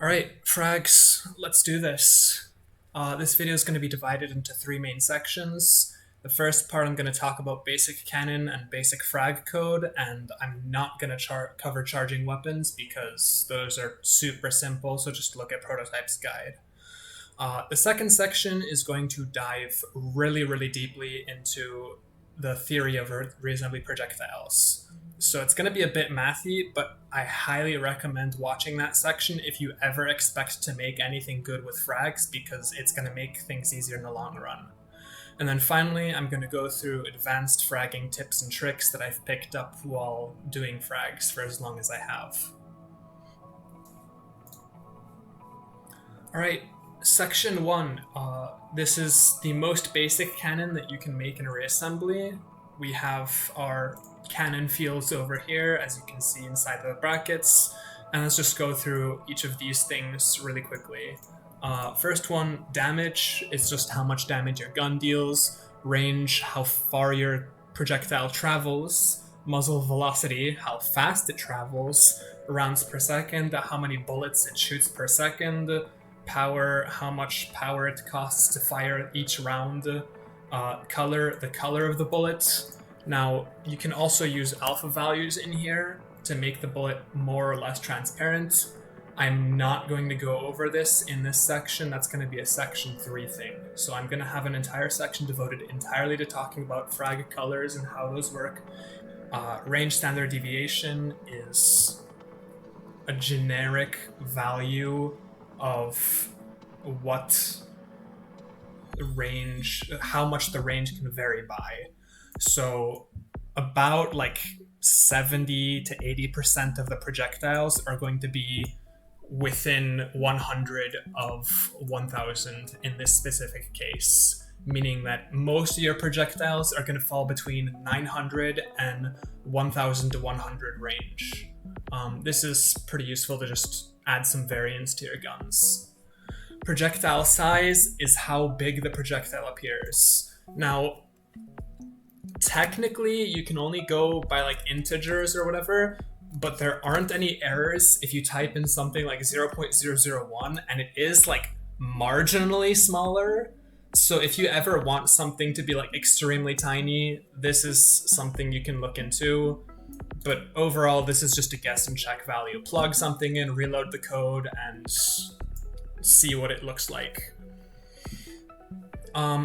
Alright, Frags, let's do this. This video is going to be divided into three main sections. The first part I'm going to talk about basic cannon and basic frag code, and I'm not going to cover charging weapons because those are super simple, so just look at Prototype's guide. The second section is going to dive really deeply into the theory of reassembly projectiles. So it's going to be a bit mathy, but I highly recommend watching that section if you ever expect to make anything good with frags, because it's going to make things easier in the long run. And then finally, I'm going to go through advanced fragging tips and tricks that I've picked up while doing frags for as long as I have. Alright, section 1. This is the most basic cannon that you can make in a reassembly. We have our cannon fields over here, as you can see inside the brackets, and let's just go through each of these things really quickly. First one, damage, is just how much damage your gun deals. Range, how far your projectile travels. Muzzle velocity, how fast it travels. Rounds per second, how many bullets it shoots per second. Power, how much power it costs to fire each round. Color, the color of the bullet. Now, you can also use alpha values in here to make the bullet more or less transparent. I'm not going to go over this in this section. That's going to be a section 3 thing. So I'm going to have an entire section devoted entirely to talking about frag colors and how those work. Range standard deviation is a generic value of what range, how much the range can vary by. So about like 70 to 80% of the projectiles are going to be within 100 of 1000 in this specific case, meaning that most of your projectiles are going to fall between 900 and 1100 range. This is pretty useful to just add some variance to your guns. Projectile size is how big the projectile appears. Now, technically, you can only go by like integers or whatever, but there aren't any errors if you type in something like 0.001 and it is like marginally smaller. So if you ever want something to be like extremely tiny, this is something you can look into. But overall, this is just a guess and check value. Plug something in, reload the code, and see what it looks like.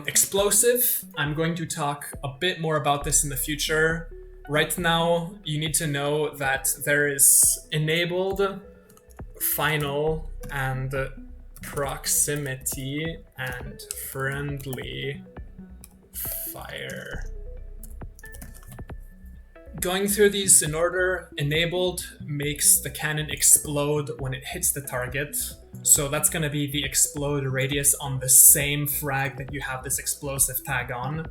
Explosive, I'm going to talk a bit more about this in the future. Right now, you need to know that there is enabled, final, and proximity, and friendly fire. Going through these in order, enabled makes the cannon explode when it hits the target. So that's going to be the explode radius on the same frag that you have this explosive tag on.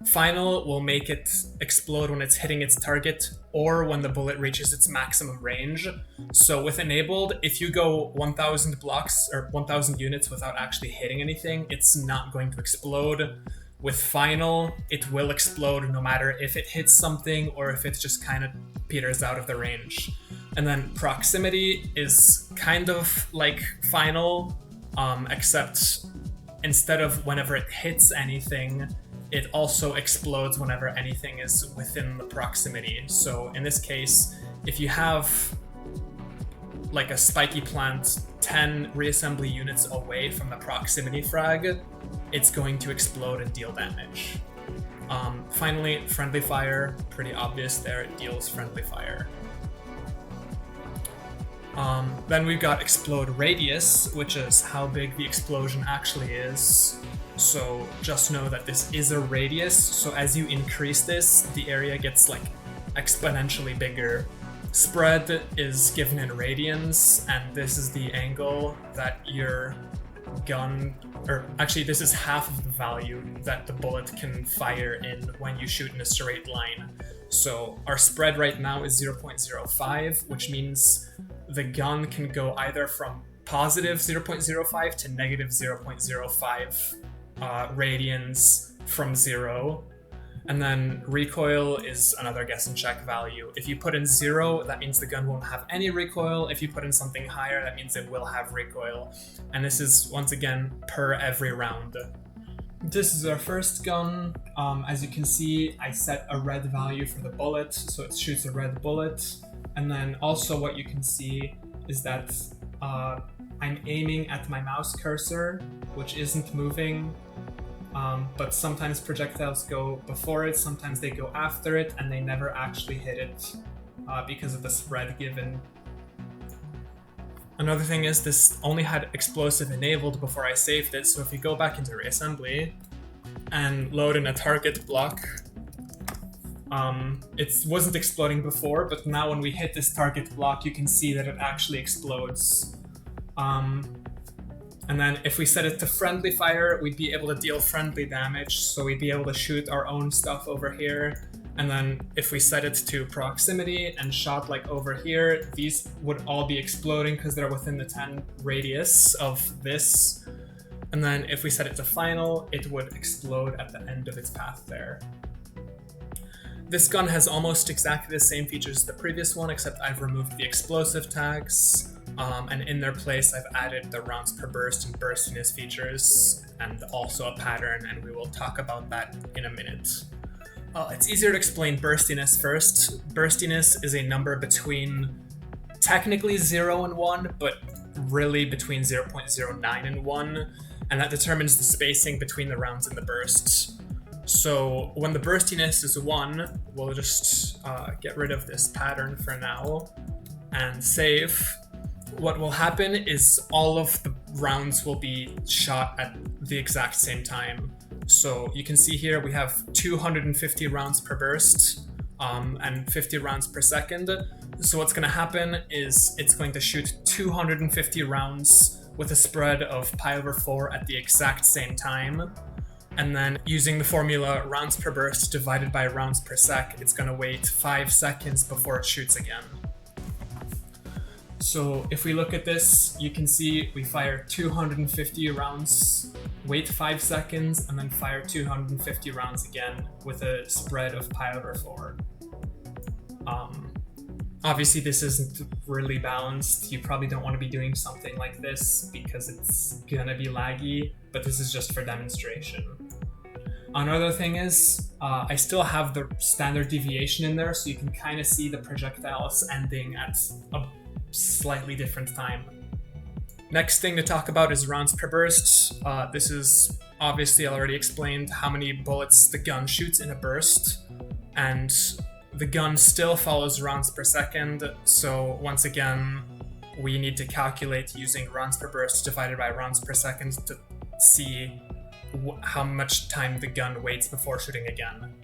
Final will make it explode when it's hitting its target or when the bullet reaches its maximum range. So with enabled, if you go 1000 blocks or 1000 units without actually hitting anything, it's not going to explode. With final, it will explode no matter if it hits something or if it just kind of peters out of the range. And then proximity is kind of like final, except instead of whenever it hits anything, it also explodes whenever anything is within the proximity. So in this case, if you have like a spiky plant 10 reassembly units away from the proximity frag, it's going to explode and deal damage. Finally, friendly fire, pretty obvious there, it deals friendly fire. Then we've got explode radius, which is how big the explosion actually is. So just know that this is a radius, so as you increase this, the area gets like exponentially bigger. Spread is given in radians, and this is the angle that your gun, or actually this is half of the value that the bullet can fire in when you shoot in a straight line. So our spread right now is 0.05, which means the gun can go either from positive 0.05 to negative 0.05 radians from 0. And then recoil is another guess and check value. If you put in 0, that means the gun won't have any recoil. If you put in something higher, that means it will have recoil. And this is, once again, per every round. This is our first gun. As you can see, I set a red value for the bullet, so it shoots a red bullet. And then also what you can see is that I'm aiming at my mouse cursor, which isn't moving. But sometimes projectiles go before it, sometimes they go after it, and they never actually hit it because of the spread given. Another thing is this only had explosive enabled before I saved it, so if you go back into reassembly and load in a target block, it wasn't exploding before, but now when we hit this target block, you can see that it actually explodes. And then if we set it to friendly fire, we'd be able to deal friendly damage, so we'd be able to shoot our own stuff over here. And then if we set it to proximity and shot like over here, these would all be exploding because they're within the 10 radius of this. And then if we set it to final, it would explode at the end of its path there. This gun has almost exactly the same features as the previous one, except I've removed the explosive tags. And in their place, I've added the rounds per burst and burstiness features, and also a pattern, and we will talk about that in a minute. It's easier to explain burstiness first. Burstiness is a number between technically 0 and 1, but really between 0.09 and 1, and that determines the spacing between the rounds in the burst. So when the burstiness is 1, we'll just get rid of this pattern for now and save. What will happen is all of the rounds will be shot at the exact same time. So you can see here we have 250 rounds per burst and 50 rounds per second. So what's going to happen is it's going to shoot 250 rounds with a spread of pi/4 at the exact same time. And then using the formula rounds per burst divided by rounds per sec, it's going to wait 5 seconds before it shoots again. So if we look at this, you can see we fire 250 rounds, wait 5 seconds, and then fire 250 rounds again with a spread of pi/4. Obviously this isn't really balanced. You probably don't want to be doing something like this because it's gonna be laggy, but this is just for demonstration. Another thing is, I still have the standard deviation in there, so you can kind of see the projectiles ending at a slightly different time. Next thing to talk about is rounds per burst. This is obviously already explained how many bullets the gun shoots in a burst, and the gun still follows rounds per second, so once again we need to calculate using rounds per burst divided by rounds per second to see how much time the gun waits before shooting again.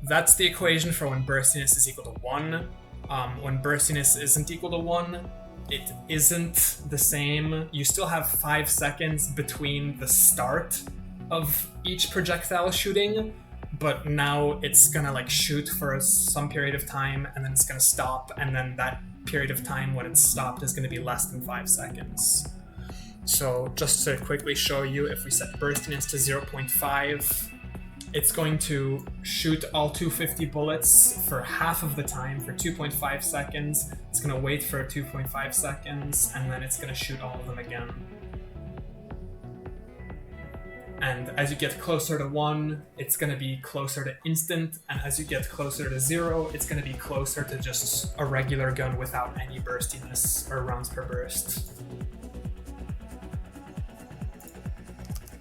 That's the equation for when burstiness is equal to 1. When burstiness isn't equal to 1, it isn't the same. You still have 5 seconds between the start of each projectile shooting, but now it's gonna like shoot for some period of time and then it's gonna stop, and then that period of time when it's stopped is gonna be less than 5 seconds. So just to quickly show you, if we set burstiness to 0.5, it's going to shoot all 250 bullets for half of the time, for 2.5 seconds. It's going to wait for 2.5 seconds, and then it's going to shoot all of them again. And as you get closer to 1, it's going to be closer to instant, and as you get closer to 0, it's going to be closer to just a regular gun without any burstiness or rounds per burst.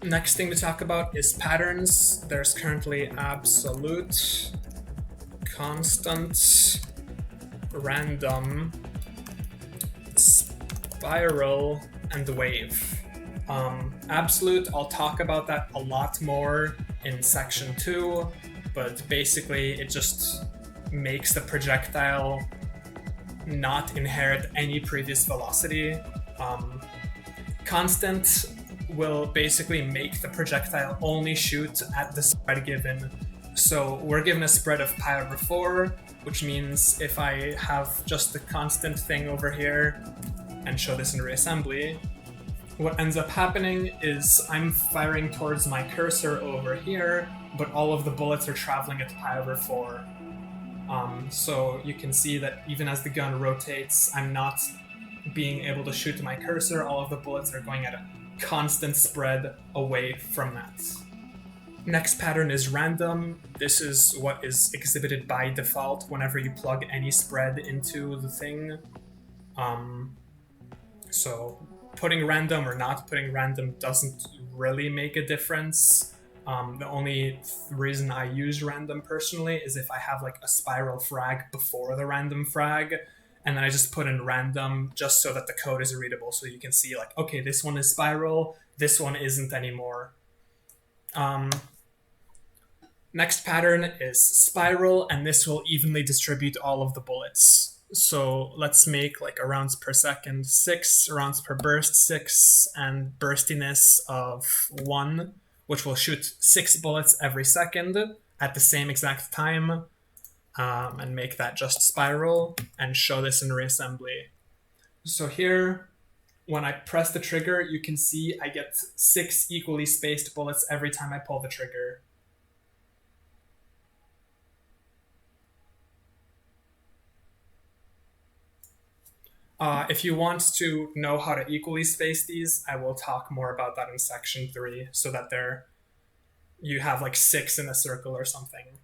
Next thing to talk about is patterns. There's currently absolute, constant, random, spiral, and wave. Absolute, I'll talk about that a lot more in section 2, but basically it just makes the projectile not inherit any previous velocity. Constant will basically make the projectile only shoot at the spread given. So we're given a spread of pi/4, which means if I have just the constant thing over here and show this in reassembly, what ends up happening is I'm firing towards my cursor over here, but all of the bullets are traveling at pi over 4. So you can see that even as the gun rotates, I'm not being able to shoot my cursor. All of the bullets are going at a constant spread away from that. Next pattern is random. This is what is exhibited by default whenever you plug any spread into the thing. So putting random or not putting random doesn't really make a difference. The only reason I use random personally is if I have like a spiral frag before the random frag, and then I just put in random just so that the code is readable, so you can see like, okay, this one is spiral, this one isn't anymore. Next pattern is spiral, and this will evenly distribute all of the bullets. So let's make like a rounds per second 6, rounds per burst 6, and burstiness of 1, which will shoot 6 bullets every second at the same exact time, and make that just spiral, and show this in reassembly. So here, when I press the trigger, you can see I get 6 equally spaced bullets every time I pull the trigger. If you want to know how to equally space these, I will talk more about that in section 3, so that you have like 6 in a circle or something.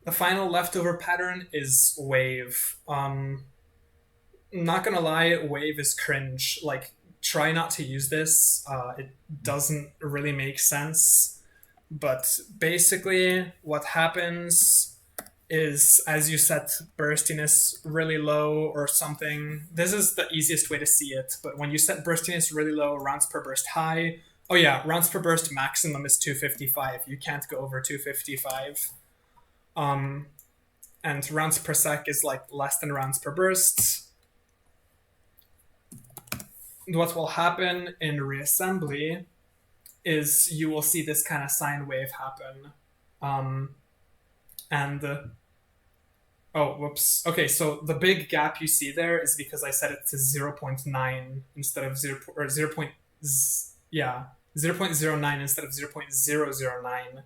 The final leftover pattern is wave. Not gonna lie, wave is cringe. Like, try not to use this. It doesn't really make sense. But basically, what happens is as you set burstiness really low or something, this is the easiest way to see it, but when you set burstiness really low, rounds per burst high, oh yeah, rounds per burst maximum is 255. You can't go over 255. And rounds per sec is like less than rounds per burst. What will happen in reassembly is you will see this kind of sine wave happen. Oh, whoops. Okay, so the big gap you see there is because I set it to 0.9 instead of 0.09 instead of 0.009.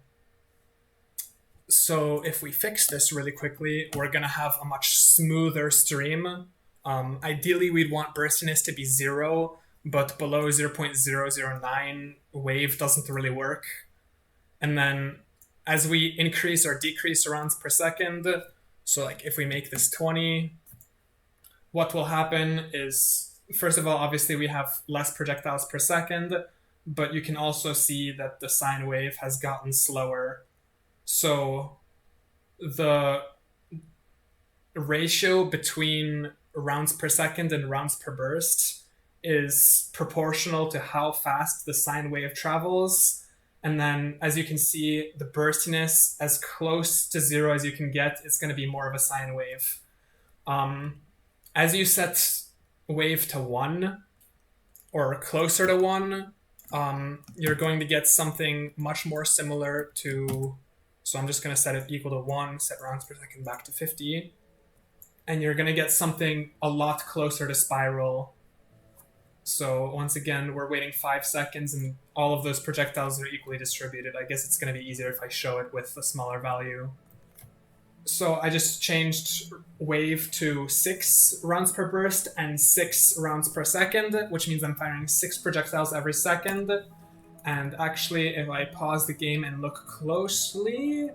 So if we fix this really quickly, we're gonna have a much smoother stream. Ideally, we'd want burstiness to be 0, but below 0.009, wave doesn't really work. And then as we increase or decrease rounds per second, so like if we make this 20, what will happen is, first of all, obviously we have less projectiles per second, but you can also see that the sine wave has gotten slower. So the ratio between rounds per second and rounds per burst is proportional to how fast the sine wave travels. And then, as you can see, the burstiness, as close to 0 as you can get, is going to be more of a sine wave. As you set wave to 1, or closer to 1, you're going to get something much more similar to... So I'm just going to set it equal to 1, set rounds per second back to 50. And you're going to get something a lot closer to spiral. So once again, we're waiting 5 seconds and all of those projectiles are equally distributed. I guess it's going to be easier if I show it with a smaller value. So I just changed wave to 6 rounds per burst and 6 rounds per second, which means I'm firing 6 projectiles every second. And actually, if I pause the game and look closely,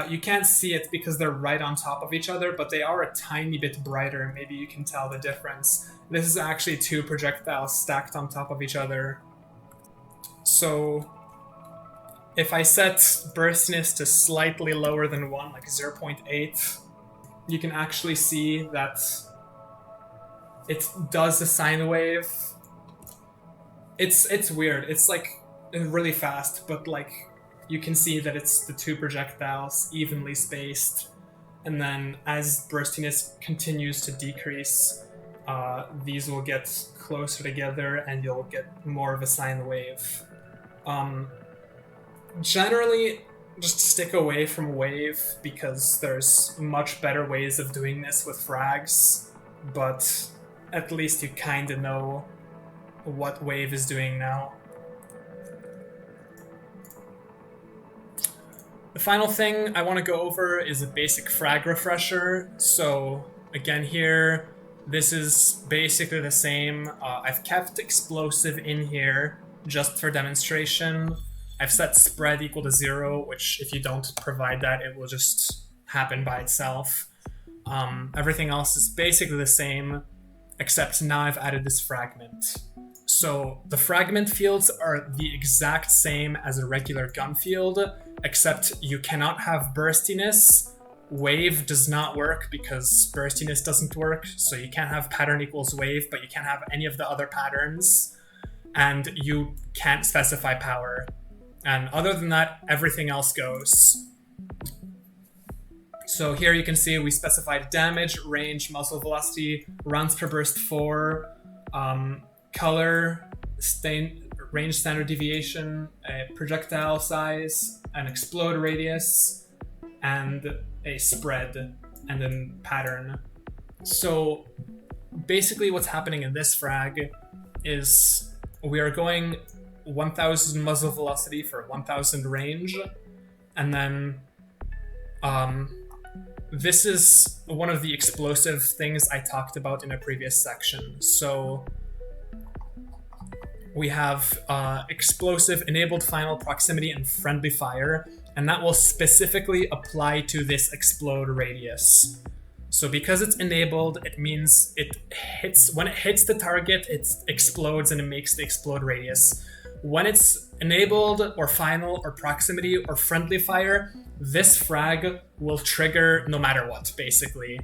you can't see it because they're right on top of each other, but they are a tiny bit brighter. Maybe you can tell the difference. This is actually 2 projectiles stacked on top of each other. So if I set burstiness to slightly lower than 1, like 0.8, you can actually see that it does a sine wave. It's weird. It's like really fast, but like you can see that it's the 2 projectiles evenly spaced, and then as burstiness continues to decrease, these will get closer together and you'll get more of a sine wave. Generally, just stick away from wave because there's much better ways of doing this with frags, but at least you kind of know what wave is doing now. The final thing I want to go over is a basic frag refresher. So again here, this is basically the same. I've kept explosive in here just for demonstration. I've set spread equal to 0, which if you don't provide that, it will just happen by itself. Everything else is basically the same, except now I've added this fragment. So the fragment fields are the exact same as a regular gun field, except you cannot have burstiness. Wave does not work because burstiness doesn't work, so you can't have pattern equals wave, but you can't have any of the other patterns, and you can't specify power. And other than that, everything else goes. So here you can see we specified damage, range, muzzle velocity, rounds per burst 4, color, range standard deviation, projectile size, an explode radius, and a spread, and then pattern. So basically what's happening in this frag is we are going 1000 muzzle velocity for 1000 range, and then this is one of the explosive things I talked about in a previous section. So we have explosive enabled final proximity and friendly fire, and that will specifically apply to this explode radius. So because it's enabled, it means when it hits the target, it explodes and it makes the explode radius. When it's enabled or final or proximity or friendly fire, this frag will trigger no matter what, basically.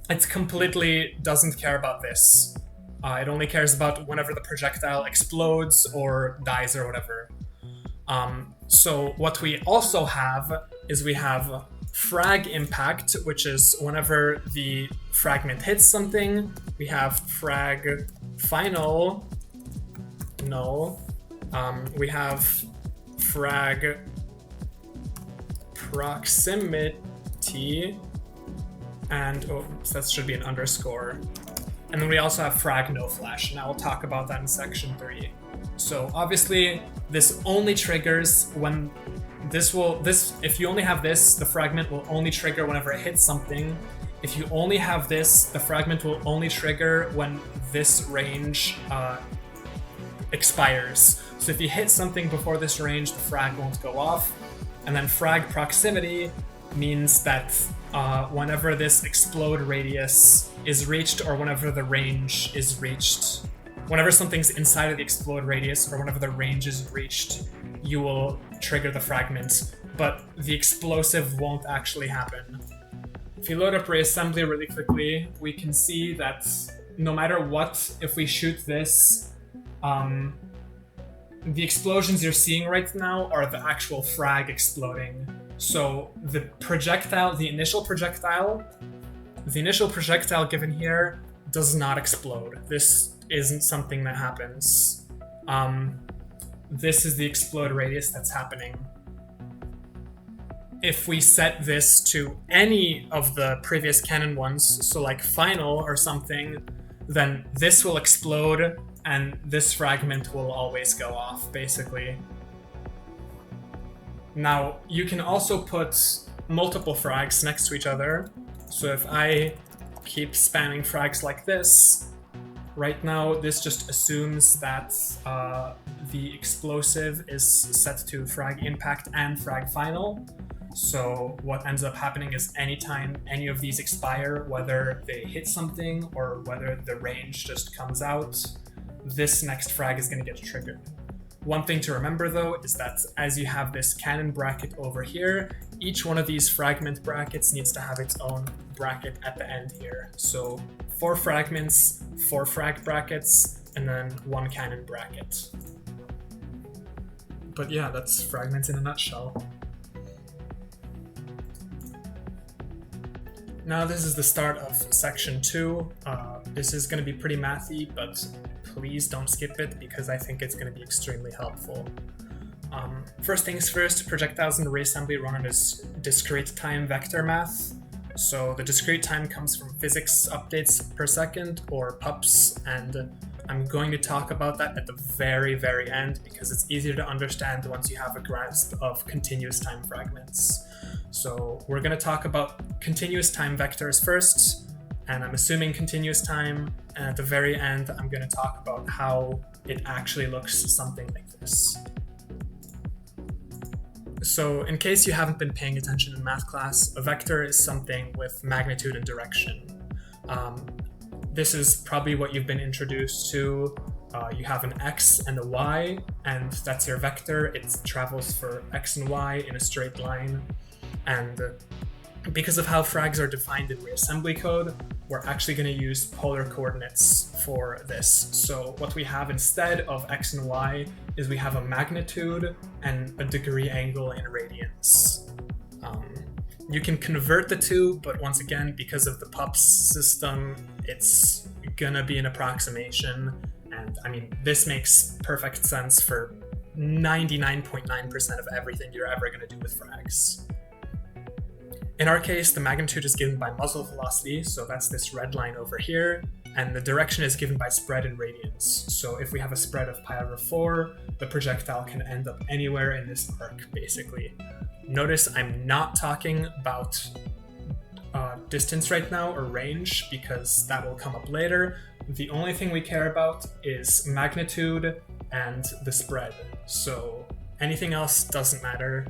It completely doesn't care about this. It only cares about whenever the projectile explodes or dies or whatever. So what we also have is we have frag impact, which is whenever the fragment hits something. We have frag final, null. We have frag proximity, and oh, so that should be an underscore. And then we also have frag no flash, and I will talk about that in section 3. So obviously this only triggers when if you only have this, the fragment will only trigger whenever it hits something. If you only have this, the fragment will only trigger when this range expires. So if you hit something before this range, the frag won't go off. And then frag proximity means that whenever this explode radius is reached, or whenever the range is reached, whenever something's inside of the explode radius, or whenever the range is reached, you will trigger the fragment, but the explosive won't actually happen. If you load up reassembly really quickly, we can see that no matter what, if we shoot this, the explosions you're seeing right now are the actual frag exploding. So the projectile, the initial projectile given here does not explode. This isn't something that happens. This is the explode radius that's happening. If we set this to any of the previous cannon ones, so like final or something, then this will explode and this fragment will always go off, basically. Now, you can also put multiple frags next to each other. So if I keep spamming frags like this, right now this just assumes that the explosive is set to frag impact and frag final. So what ends up happening is anytime any of these expire, whether they hit something or whether the range just comes out, this next frag is going to get triggered. One thing to remember though is that as you have this cannon bracket over here, each one of these fragment brackets needs to have its own bracket at the end here. So 4 fragments, 4 frag brackets, and then 1 cannon bracket. But yeah, that's fragments in a nutshell. Now this is the start of section 2. This is going to be pretty mathy, but please don't skip it because I think it's going to be extremely helpful. First things first, projectiles in reassembly run as discrete time vector math. So the discrete time comes from physics updates per second, or PUPs, and I'm going to talk about that at the very, very end because it's easier to understand once you have a grasp of continuous time fragments. So we're going to talk about continuous time vectors first, and I'm assuming continuous time, and at the very end I'm going to talk about how it actually looks something like this. So in case you haven't been paying attention in math class, a vector is something with magnitude and direction. This is probably what you've been introduced to. You have an x and a y, and that's your vector. It travels for x and y in a straight line. And because of how frags are defined in reassembly code, we're actually going to use polar coordinates for this. So what we have instead of x and y is we have a magnitude and a degree angle in radians. You can convert the two, but once again, because of the PUPS system, it's gonna be an approximation. And I mean, this makes perfect sense for 99.9% of everything you're ever gonna do with frags. In our case, the magnitude is given by muzzle velocity, so that's this red line over here, and the direction is given by spread in radians. So if we have a spread of pi/4, the projectile can end up anywhere in this arc, basically. Notice I'm not talking about distance right now or range because that will come up later. The only thing we care about is magnitude and the spread. So anything else doesn't matter.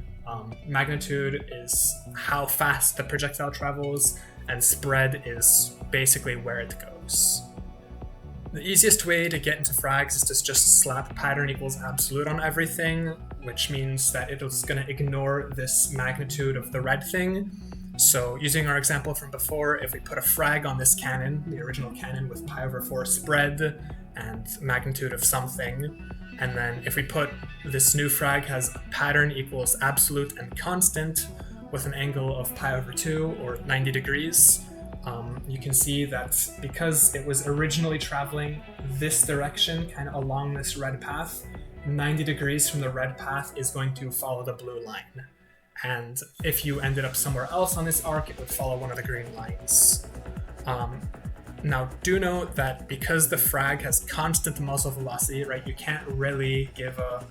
Magnitude is how fast the projectile travels, and spread is basically where it goes. The easiest way to get into frags is to just slap pattern equals absolute on everything, which means that it's going to ignore this magnitude of the red thing. So using our example from before, if we put a frag on this cannon, the original cannon with pi/4 spread and magnitude of something, and then if we put this new frag has pattern equals absolute and constant with an angle of pi/2 or 90 degrees, you can see that because it was originally traveling this direction, kind of along this red path, 90 degrees from the red path is going to follow the blue line. And if you ended up somewhere else on this arc, it would follow one of the green lines. Now, do note that because the frag has constant muzzle velocity, right, you can't really give a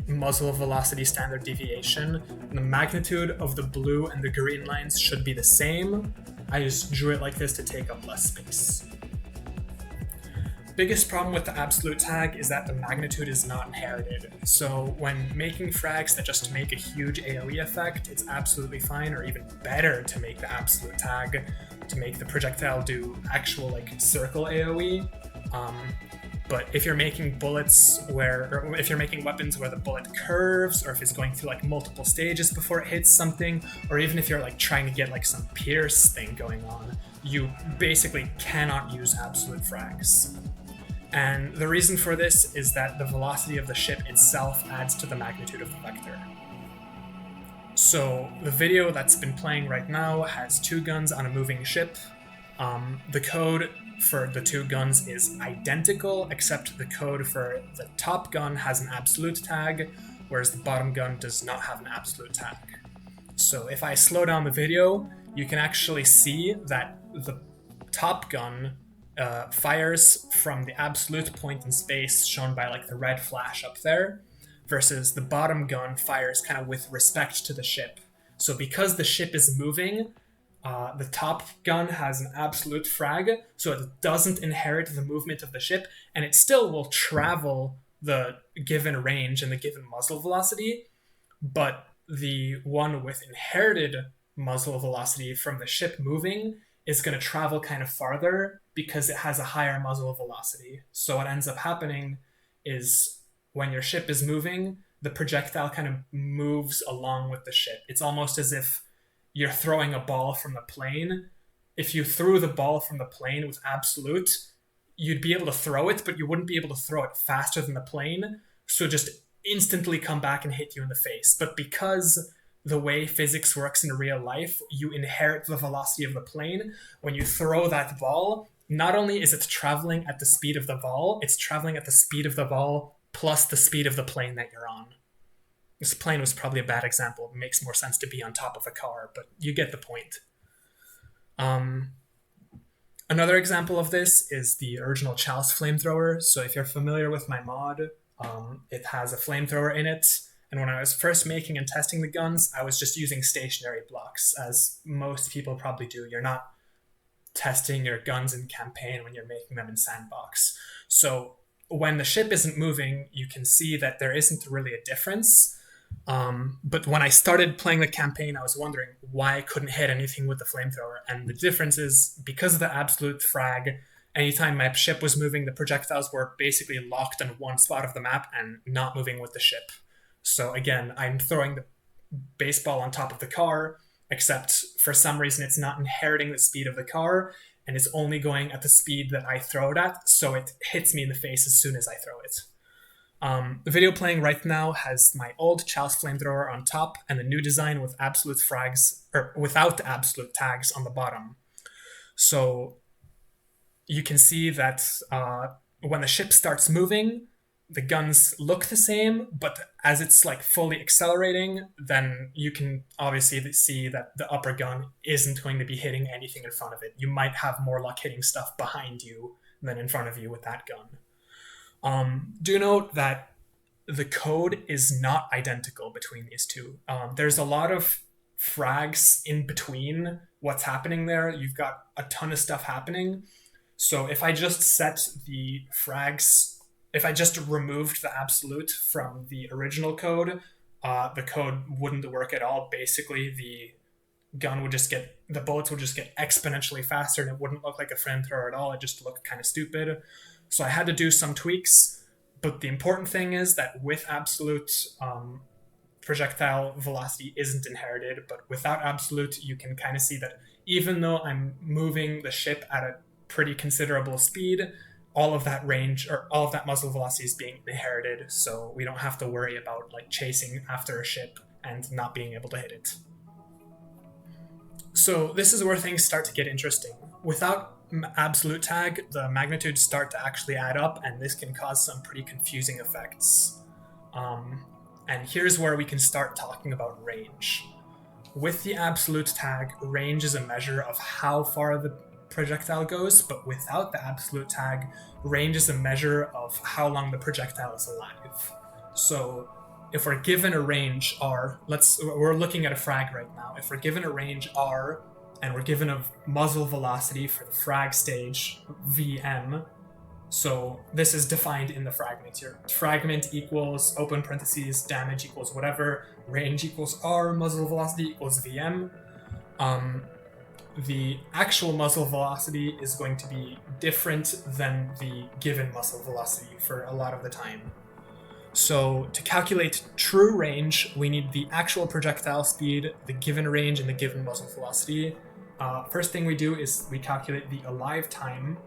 muzzle velocity standard deviation. The magnitude of the blue and the green lines should be the same. I just drew it like this to take up less space. Biggest problem with the absolute tag is that the magnitude is not inherited. So when making frags that just make a huge AoE effect, it's absolutely fine, or even better to make the absolute tag to make the projectile do actual like circle AoE. But if you're making bullets or if you're making weapons where the bullet curves, or if it's going through like multiple stages before it hits something, or even if you're like trying to get like some pierce thing going on, you basically cannot use absolute frags. And the reason for this is that the velocity of the ship itself adds to the magnitude of the vector. So the video that's been playing right now has two guns on a moving ship. The code for the two guns is identical, except the code for the top gun has an absolute tag, whereas the bottom gun does not have an absolute tag. So if I slow down the video, you can actually see that the top gun fires from the absolute point in space shown by like the red flash up there, versus the bottom gun fires kind of with respect to the ship. So because the ship is moving, the top gun has an absolute frag, so it doesn't inherit the movement of the ship, and it still will travel the given range and the given muzzle velocity, but the one with inherited muzzle velocity from the ship moving is going to travel kind of farther because it has a higher muzzle velocity. So what ends up happening is when your ship is moving, the projectile kind of moves along with the ship. It's almost as if you're throwing a ball from the plane. If you threw the ball from the plane with absolute, you'd be able to throw it, but you wouldn't be able to throw it faster than the plane. So just instantly come back and hit you in the face. But because the way physics works in real life, you inherit the velocity of the plane. When you throw that ball, not only is it traveling at the speed of the ball, it's traveling at the speed of the ball plus the speed of the plane that you're on. This plane was probably a bad example. It makes more sense to be on top of a car, but you get the point. Another example of this is the original Chalice flamethrower. So if you're familiar with my mod, it has a flamethrower in it. And when I was first making and testing the guns, I was just using stationary blocks, as most people probably do. You're not testing your guns in campaign when you're making them in sandbox. So when the ship isn't moving, you can see that there isn't really a difference. But when I started playing the campaign, I was wondering why I couldn't hit anything with the flamethrower. And the difference is because of the absolute frag, anytime my ship was moving, the projectiles were basically locked in one spot of the map and not moving with the ship. So again, I'm throwing the baseball on top of the car, except for some reason it's not inheriting the speed of the car, and it's only going at the speed that I throw it at, so it hits me in the face as soon as I throw it. The video playing right now has my old Chalice flamethrower on top and the new design with absolute frags, or without the absolute tags on the bottom. So you can see that when the ship starts moving, the guns look the same, but as it's like fully accelerating, then you can obviously see that the upper gun isn't going to be hitting anything in front of it. You might have more luck hitting stuff behind you than in front of you with that gun. Do note that the code is not identical between these two. There's a lot of frags in between what's happening there. You've got a ton of stuff happening. So if I just set the frags, if I just removed the absolute from the original code, the code wouldn't work at all. Basically, the bullets would just get exponentially faster and it wouldn't look like a flamethrower at all. It just looked kind of stupid. So I had to do some tweaks. But the important thing is that with absolute, projectile velocity isn't inherited, but without absolute, you can kind of see that even though I'm moving the ship at a pretty considerable speed, all of that range or all of that muzzle velocity is being inherited, so we don't have to worry about like chasing after a ship and not being able to hit it. So this is where things start to get interesting. Without absolute tag, the magnitudes start to actually add up, and this can cause some pretty confusing effects. And here's where we can start talking about range. With the absolute tag, range is a measure of how far the projectile goes, but without the absolute tag, range is a measure of how long the projectile is alive. So if we're given a range R, we're looking at a frag right now. If we're given a range R and we're given a muzzle velocity for the frag stage VM, so this is defined in the fragment here. Fragment equals open parentheses, damage equals whatever, range equals R, muzzle velocity equals VM. The actual muzzle velocity is going to be different than the given muzzle velocity for a lot of the time. So to calculate true range, we need the actual projectile speed, the given range, and the given muzzle velocity. First thing we do is we calculate the alive time,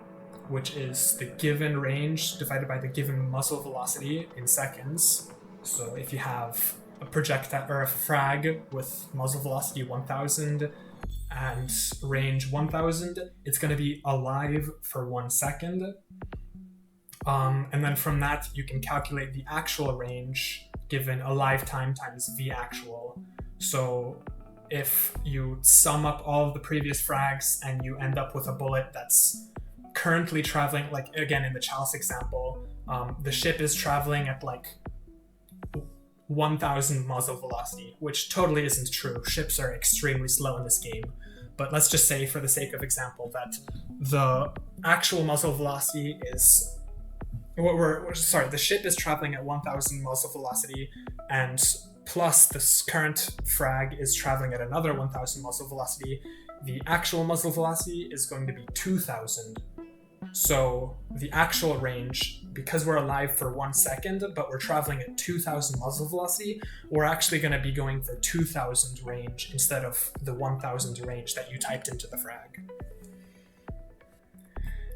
which is the given range divided by the given muzzle velocity in seconds. So if you have a projectile or a frag with muzzle velocity 1000 and range 1000, it's going to be alive for 1 second. And then from that, you can calculate the actual range given alive time times v actual. So if you sum up all of the previous frags and you end up with a bullet that's currently traveling, like again in the Chalice example, the ship is traveling at like 1000 muzzle velocity, which totally isn't true. Ships are extremely slow in this game. But let's just say, for the sake of example, that the actual muzzle velocity is... the ship is traveling at 1000 muzzle velocity, and plus this current frag is traveling at another 1000 muzzle velocity. The actual muzzle velocity is going to be 2000. So the actual range, because we're alive for 1 second, but we're traveling at 2000 muzzle velocity, we're actually going to be going for 2000 range instead of the 1000 range that you typed into the frag.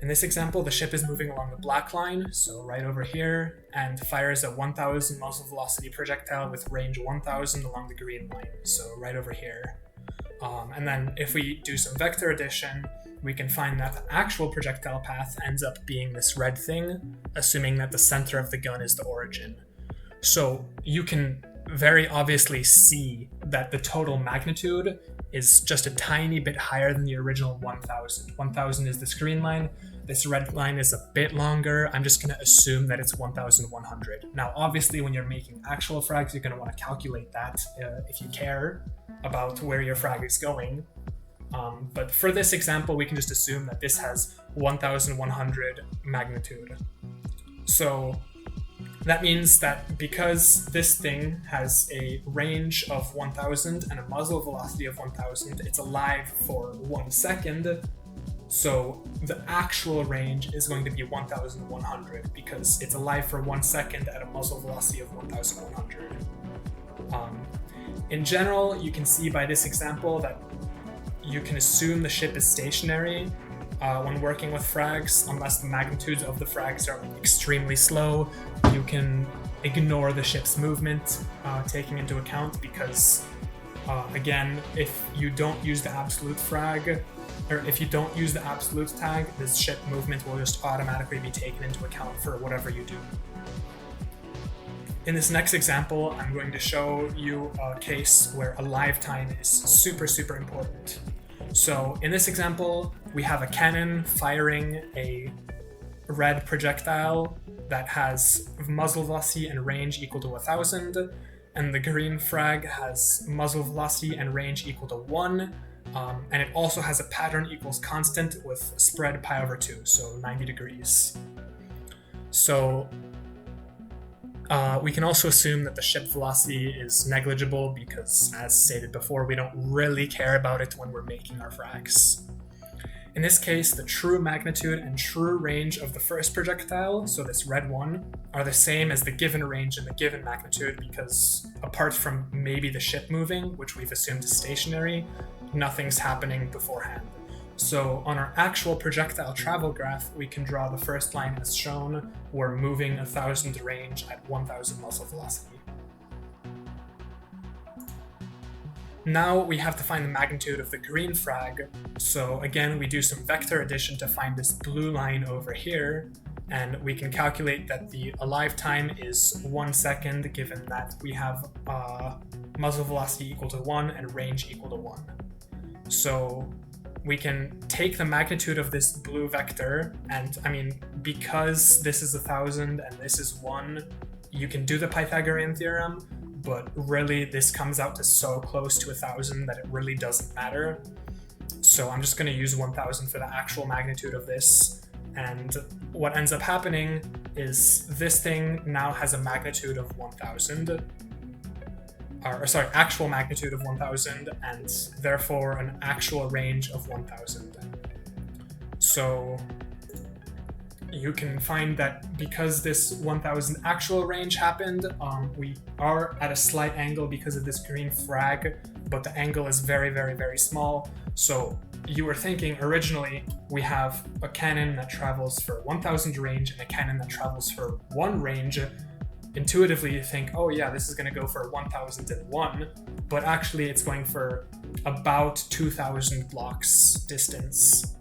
In this example, the ship is moving along the black line, so right over here, and fires a 1000 muzzle velocity projectile with range 1000 along the green line, so right over here. And then if we do some vector addition, we can find that the actual projectile path ends up being this red thing, assuming that the center of the gun is the origin. So you can very obviously see that the total magnitude is just a tiny bit higher than the original 1000. 1000 is this green line. This red line is a bit longer. I'm just going to assume that it's 1100. Now, obviously, when you're making actual frags, you're going to want to calculate that if you care about where your frag is going. But for this example, we can just assume that this has 1100 magnitude. So that means that because this thing has a range of 1000 and a muzzle velocity of 1000, it's alive for 1 second. So the actual range is going to be 1100 because it's alive for 1 second at a muzzle velocity of 1100. In general, you can see by this example that you can assume the ship is stationary when working with frags, unless the magnitudes of the frags are extremely slow. You can ignore the ship's movement, taking into account, because again, if you don't use the absolute frag, or if you don't use the absolute tag, this ship movement will just automatically be taken into account for whatever you do. In this next example, I'm going to show you a case where alive time is super important. So in this example, we have a cannon firing a red projectile that has muzzle velocity and range equal to 1000, and the green frag has muzzle velocity and range equal to 1, and it also has a pattern equals constant with spread pi over 2, so 90 degrees. So we can also assume that the ship velocity is negligible because, as stated before, we don't really care about it when we're making our frags. In this case, the true magnitude and true range of the first projectile, so this red one, are the same as the given range and the given magnitude because, apart from maybe the ship moving, which we've assumed is stationary, nothing's happening beforehand. So on our actual projectile travel graph, we can draw the first line as shown. We're moving 1000 range at 1000 muzzle velocity. Now we have to find the magnitude of the green frag. So again, we do some vector addition to find this blue line over here, and we can calculate that the alive time is 1 second, given that we have muzzle velocity equal to 1 and range equal to 1. So we can take the magnitude of this blue vector, and I mean, because this is 1000 and this is 1, you can do the Pythagorean theorem, but really this comes out to so close to 1000 that it really doesn't matter. So I'm just going to use 1000 for the actual magnitude of this, and what ends up happening is this thing now has a magnitude of 1000, or sorry, actual magnitude of 1000, and therefore an actual range of 1000. So you can find that because this 1000 actual range happened, we are at a slight angle because of this green frag, but the angle is very small. So you were thinking originally we have a cannon that travels for 1000 range and a cannon that travels for 1 range. Intuitively you think, oh yeah, this is going to go for 1001, but actually it's going for about 2000 blocks distance.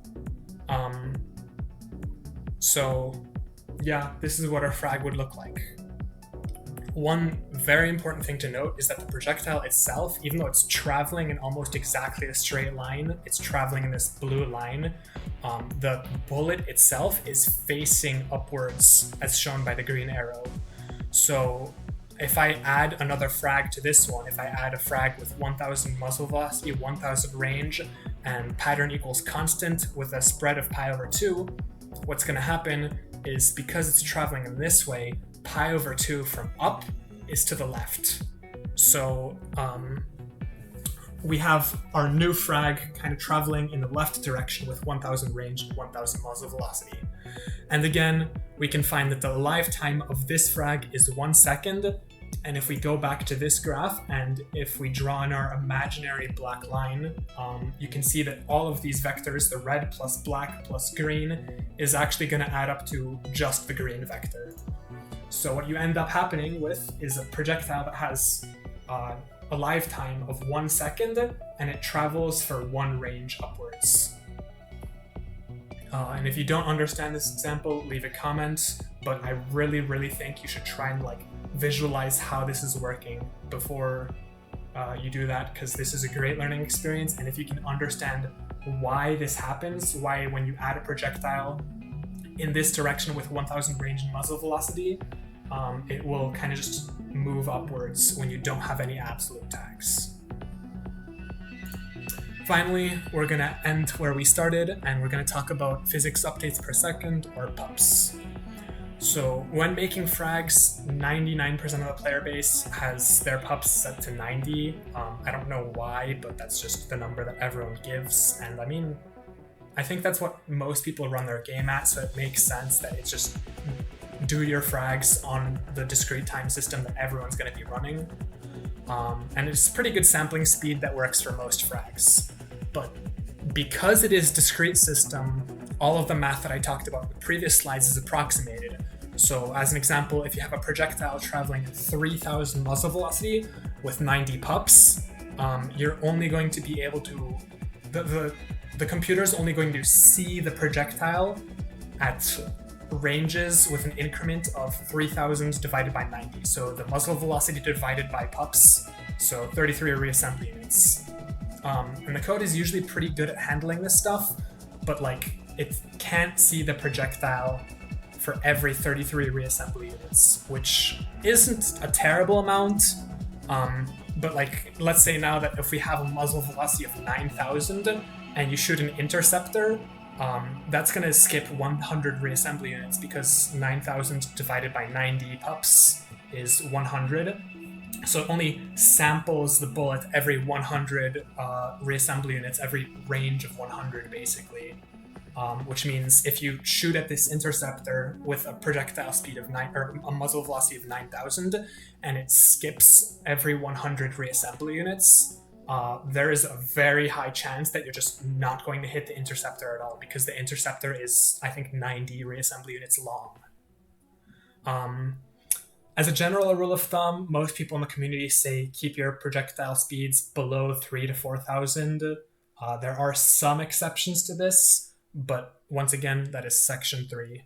So yeah, this is what our frag would look like. One very important thing to note is that the projectile itself, even though it's traveling in almost exactly a straight line, it's traveling in this blue line, the bullet itself is facing upwards as shown by the green arrow. So if I add another frag to this one, if I add a frag with 1000 muzzle velocity, 1000 range, and pattern equals constant with a spread of pi over 2, what's going to happen is, because it's traveling in this way, pi over 2 from up is to the left. So we have our new frag kind of traveling in the left direction with 1000 range and 1000 muzzle velocity. And again, we can find that the alive time of this frag is 1 second. And if we go back to this graph, and if we draw in our imaginary black line, you can see that all of these vectors, the red plus black plus green, is actually going to add up to just the green vector. So what you end up happening with is a projectile that has a lifetime of 1 second, and it travels for 1 range upwards. And if you don't understand this example, leave a comment, but I really think you should try and visualize how this is working before you do that, because this is a great learning experience. And if you can understand why this happens, why when you add a projectile in this direction with 1000 range and muzzle velocity, it will kind of just move upwards when you don't have any absolute tags. Finally, we're going to end where we started, and we're going to talk about physics updates per second, or PUPs. So when making frags, 99% of the player base has their PUPs set to 90. I don't know why, but that's just the number that everyone gives. And I mean, I think that's what most people run their game at, so it makes sense that it's just do your frags on the discrete time system that everyone's going to be running. And it's a pretty good sampling speed that works for most frags. But because it is discrete system, all of the math that I talked about in the previous slides is approximated. So as an example, if you have a projectile traveling at 3000 muzzle velocity with 90 PUPs, you're only going to be able to, the computer's only going to see the projectile at ranges with an increment of 3000 divided by 90. So the muzzle velocity divided by PUPs, so 33 reassembly units. And the code is usually pretty good at handling this stuff, but like it can't see the projectile for every 33 reassembly units, which isn't a terrible amount. But like, let's say now that if we have a muzzle velocity of 9000 and you shoot an interceptor, that's going to skip 100 reassembly units, because 9000 divided by 90 PUPs is 100. So it only samples the bullet every 100 reassembly units, every range of 100 basically. Which means if you shoot at this interceptor with a projectile speed of a muzzle velocity of 9000 and it skips every 100 reassembly units, there is a very high chance that you're just not going to hit the interceptor at all, because the interceptor is, I think, 90 reassembly units long. As a general rule of thumb, most people in the community say keep your projectile speeds below 3,000 to 4,000. There are some exceptions to this, but once again, that is section 3.